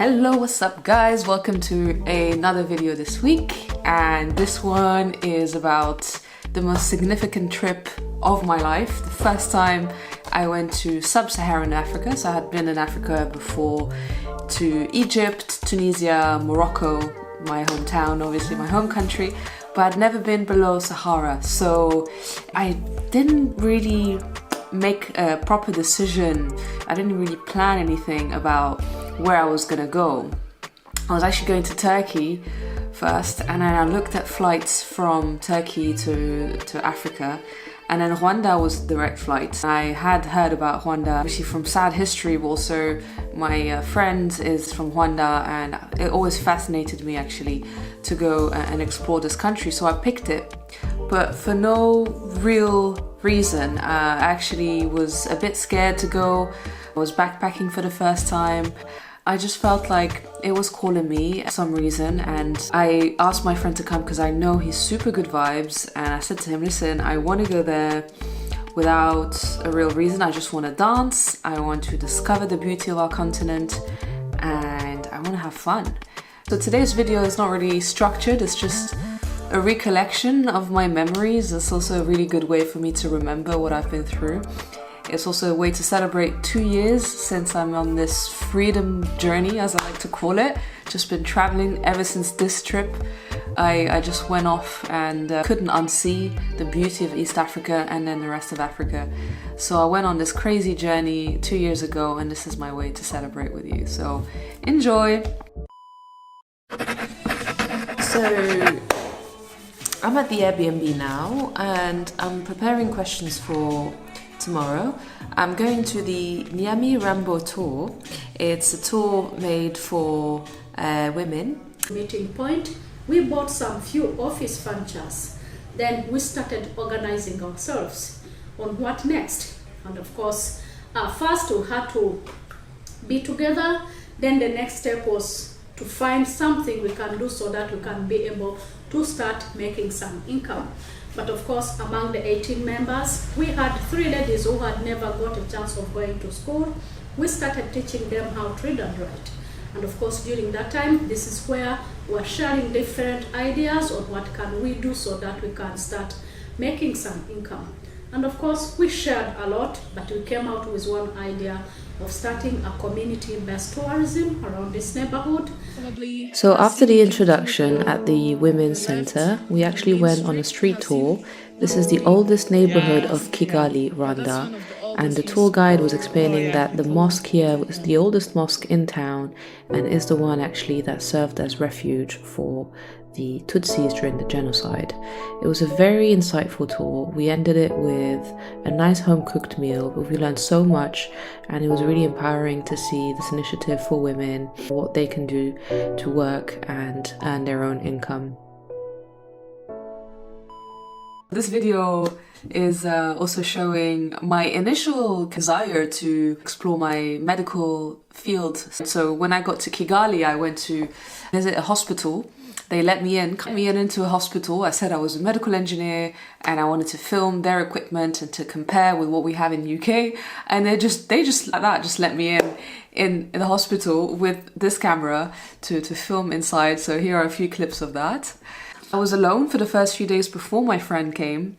Hello, what's up guys? Welcome to another video this week, and this one is about the most significant trip of my life. The first time I went to sub-Saharan Africa, so I had been in Africa before, to Egypt, Tunisia, Morocco, my hometown, obviously my home country, but I'd never been below Sahara, so I didn't really make a proper decision. I didn't really plan anything about where I was gonna go. I was actually going to Turkey first, and then I looked at flights from Turkey to Africa, and then Rwanda was a direct flight. I had heard about Rwanda, obviously from sad history, but also my friend is from Rwanda, and it always fascinated me actually to go and explore this country, so I picked it. But for no real reason. I actually was a bit scared to go. I was backpacking for the first time. I just felt like it was calling me for some reason, and I asked my friend to come because I know he's super good vibes, and I said to him, listen, I want to go there without a real reason. I just want to dance, I want to discover the beauty of our continent, and I want to have fun. So today's video is not really structured, it's just a recollection of my memories. It's also a really good way for me to remember what I've been through. It's also a way to celebrate 2 years since I'm on this freedom journey, as I like to call it. Just been traveling ever since this trip. I just went off and couldn't unsee the beauty of East Africa and then the rest of Africa. So I went on this crazy journey 2 years ago, and this is my way to celebrate with you. So enjoy! So I'm at the Airbnb now, and I'm preparing questions for tomorrow. I'm going to the Niami Rambo tour. It's a tour made for women. Meeting point, we bought some few office furnitures. Then we started organizing ourselves on what next. And of course, first we had to be together. Then the next step was to find something we can do so that we can be able to start making some income. But of course, among the 18 members, we had 3 ladies who had never got a chance of going to school. We started teaching them how to read and write. And of course, during that time, this is where we're sharing different ideas on what can we do so that we can start making some income. And of course, we shared a lot, but we came out with one idea of starting a community-based tourism around this neighborhood. So after the introduction at the Women's Center, we actually went on a street tour. This is the oldest neighborhood of Kigali, Rwanda, and the tour guide was explaining that the mosque here was the oldest mosque in town and is the one actually that served as refuge for the Tutsis during the genocide. It was a very insightful tour. We ended it with a nice home-cooked meal, but we learned so much, and it was really empowering to see this initiative for women, what they can do to work and earn their own income. This video is also showing my initial desire to explore my medical field. So when I got to Kigali, I went to visit a hospital. They let me in into a hospital. I said I was a medical engineer and I wanted to film their equipment and to compare with what we have in the UK. And they just like that just let me in the hospital with this camera to film inside. So here are a few clips of that. I was alone for the first few days before my friend came.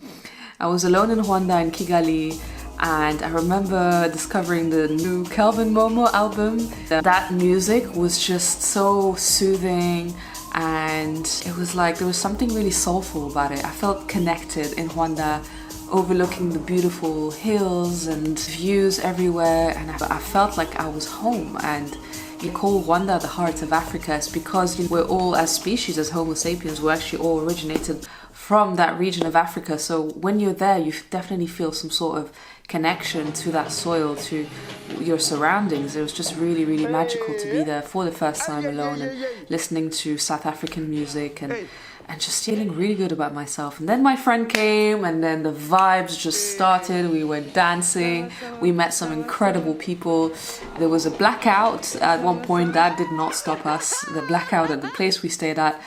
I was alone in Rwanda and Kigali, and I remember discovering the new Kelvin Momo album. That music was just so soothing, and it was like there was something really soulful about it. I felt connected in Rwanda, overlooking the beautiful hills and views everywhere, and I felt like I was home. And you call Rwanda the heart of Africa, it's because we're all, as species, as Homo sapiens, we're actually all originated from that region of Africa. So when you're there, you definitely feel some sort of connection to that soil, to your surroundings. It was just really, really magical to be there for the first time alone and listening to South African music and just feeling really good about myself. And then my friend came, and then the vibes just started. We were dancing, we met some incredible people. There was a blackout at one point. That did not stop us. The blackout at the place we stayed at,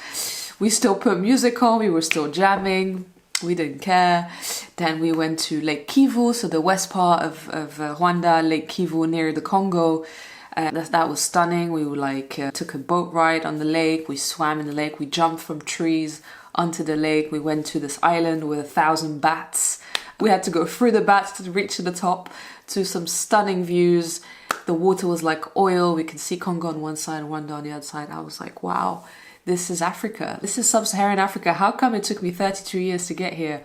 we still put music on, we were still jamming, we didn't care. Then we went to Lake Kivu, so the west part of Rwanda, Lake Kivu near the Congo. And that was stunning. We were took a boat ride on the lake. We swam in the lake. We jumped from trees onto the lake. We went to this island with 1,000 bats. We had to go through the bats to reach to the top, to some stunning views. The water was like oil. We could see Congo on one side, Rwanda on the other side. I was like, wow, this is Africa. This is sub-Saharan Africa. How come it took me 32 years to get here?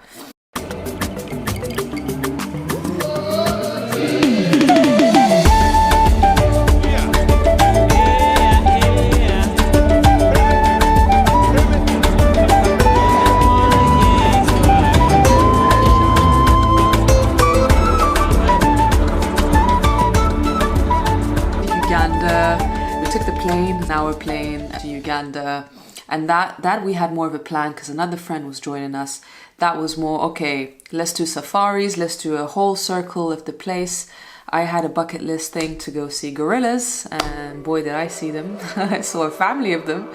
We took the plane, an hour plane to Uganda, and that we had more of a plan because another friend was joining us. That was more, okay, let's do safaris, let's do a whole circle of the place. I had a bucket list thing to go see gorillas, and boy did I see them. I saw a family of them,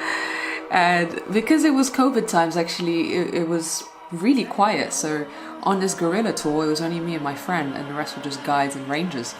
and because it was COVID times, actually it was really quiet. So on this gorilla tour, it was only me and my friend, and the rest were just guides and rangers.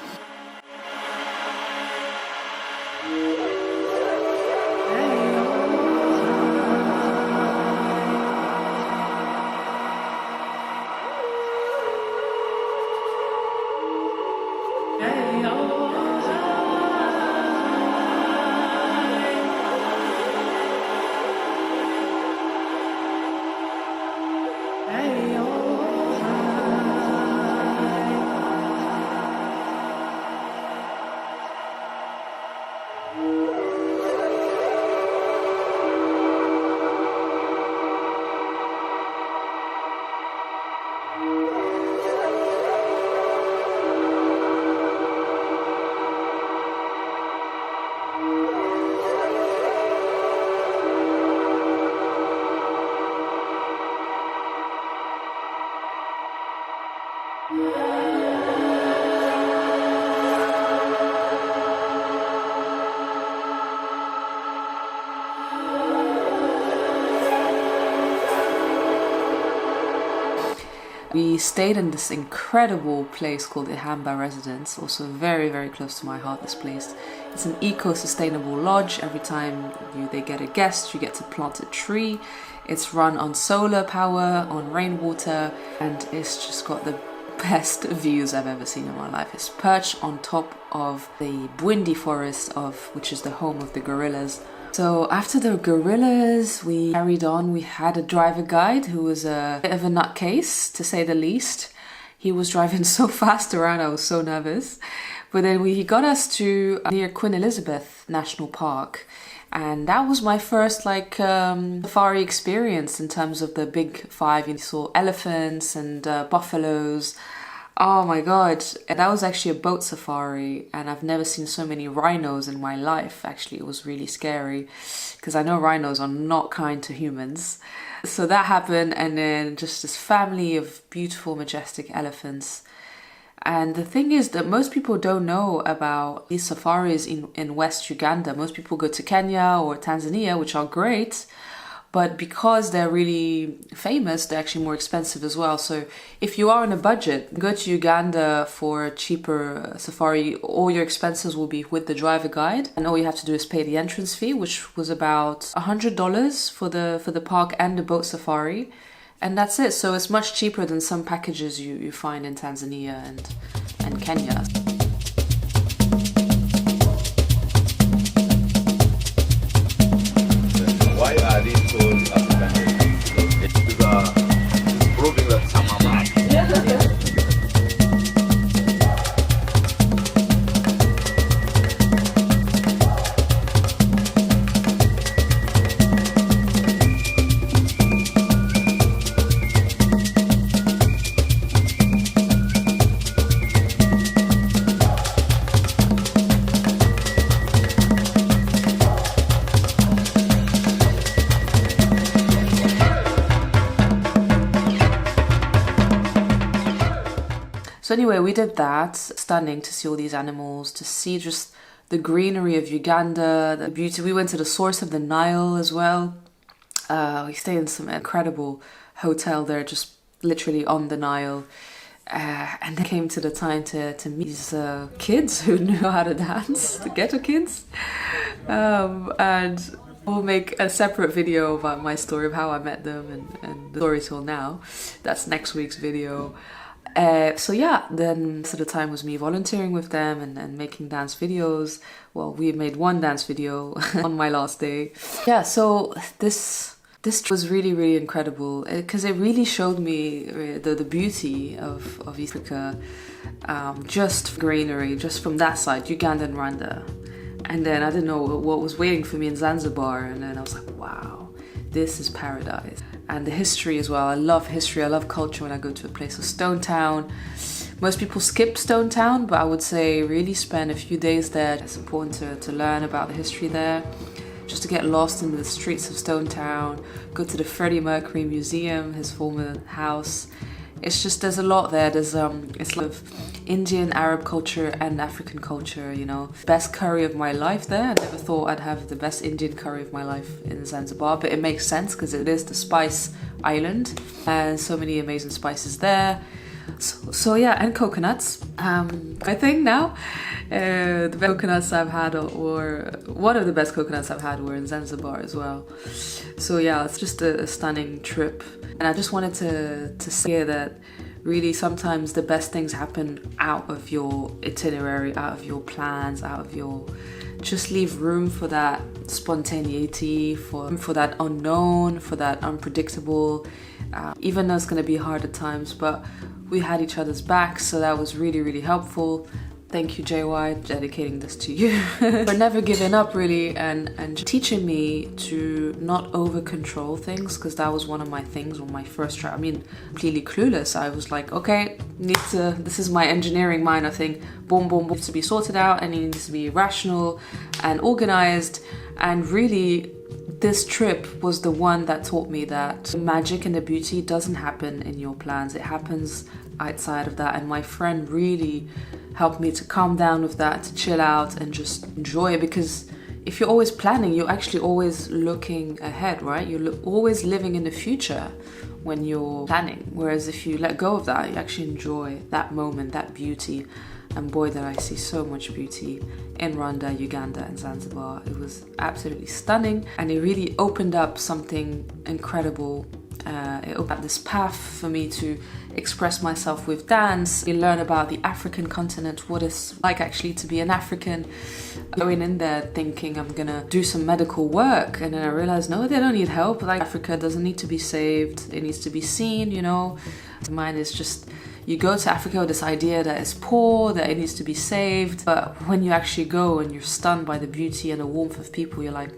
We stayed in this incredible place called Ihamba Residence, also very, very close to my heart, this place. It's an eco-sustainable lodge. Every time they get a guest, you get to plant a tree. It's run on solar power, on rainwater, and it's just got the best views I've ever seen in my life. It's perched on top of the Bwindi forest, which is the home of the gorillas. So after the gorillas, we carried on. We had a driver guide who was a bit of a nutcase, to say the least. He was driving so fast around, I was so nervous. But then he got us to near Queen Elizabeth National Park. And that was my first safari experience in terms of the big five. You saw elephants and buffaloes. Oh my god, that was actually a boat safari, and I've never seen so many rhinos in my life. Actually, it was really scary because I know rhinos are not kind to humans. So that happened, and then just this family of beautiful, majestic elephants. And the thing is that most people don't know about these safaris in West Uganda. Most people go to Kenya or Tanzania, which are great, but because they're really famous, they're actually more expensive as well. So if you are on a budget, go to Uganda for a cheaper safari. All your expenses will be with the driver guide, and all you have to do is pay the entrance fee, which was about $100 for the park and the boat safari. And that's it. So it's much cheaper than some packages you find in Tanzania and Kenya. Why are they called African? It's proving that some are mad. So anyway, we did that. Stunning to see all these animals, to see just the greenery of Uganda, the beauty. We went to the source of the Nile as well. We stayed in some incredible hotel there, just literally on the Nile. And then came to the time to meet these kids who knew how to dance, the ghetto kids. And we'll make a separate video about my story of how I met them and the story till now. That's next week's video. So yeah, then the time was me volunteering with them and making dance videos. Well, we made one dance video on my last day. Yeah, so this was really, really incredible because it really showed me the beauty of East Africa, just greenery, just from that side, Uganda and Rwanda. And then I didn't know what was waiting for me in Zanzibar, and then I was like, wow, this is paradise. And the history as well. I love history, I love culture when I go to a place. So Stone Town, most people skip Stone Town, but I would say really spend a few days there. It's important to learn about the history there, just to get lost in the streets of Stone Town, go to the Freddie Mercury Museum, his former house. It's just, there's a lot there. There's it's like Indian, Arab culture and African culture, you know. Best curry of my life there. I never thought I'd have the best Indian curry of my life in Zanzibar, but it makes sense because it is the spice island and so many amazing spices there. So yeah, and coconuts. I think now the best coconuts I've had, or one of the best coconuts I've had, were in Zanzibar as well. So yeah, it's just a stunning trip. And I just wanted to say that really sometimes the best things happen out of your itinerary, out of your plans, out of your... Just leave room for that spontaneity, for that unknown, for that unpredictable. Even though it's going to be hard at times, but we had each other's backs, so that was really, really helpful. Thank you, JY, dedicating this to you. For never giving up, really, and teaching me to not over-control things, because that was one of my things on my first try. I mean, completely clueless. I was like, okay, this is my engineering mind, I think. Boom, boom, boom, needs to be sorted out, and it needs to be rational and organized. And really, this trip was the one that taught me that the magic and the beauty doesn't happen in your plans. It happens outside of that. And my friend really helped me to calm down with that, to chill out and just enjoy it. Because if you're always planning, you're actually always looking ahead, right? You're always living in the future when you're planning. Whereas if you let go of that, you actually enjoy that moment, that beauty. And boy, did I see so much beauty in Rwanda, Uganda and Zanzibar. It was absolutely stunning, and it really opened up something incredible. It opened up this path for me to express myself with dance. You learn about the African continent, what it's like actually to be an African. Going in there thinking I'm gonna do some medical work, and then I realized, no, they don't need help. Like, Africa doesn't need to be saved, it needs to be seen, you know. Mine is just, you go to Africa with this idea that it's poor, that it needs to be saved, but when you actually go and you're stunned by the beauty and the warmth of people, you're like,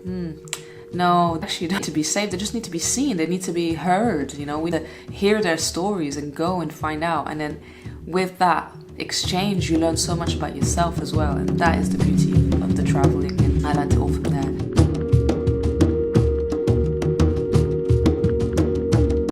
no, they actually don't need to be saved, they just need to be seen, they need to be heard, you know. We need to hear their stories and go and find out, and then with that exchange you learn so much about yourself as well, and that is the beauty of the traveling, and I learned it all from there.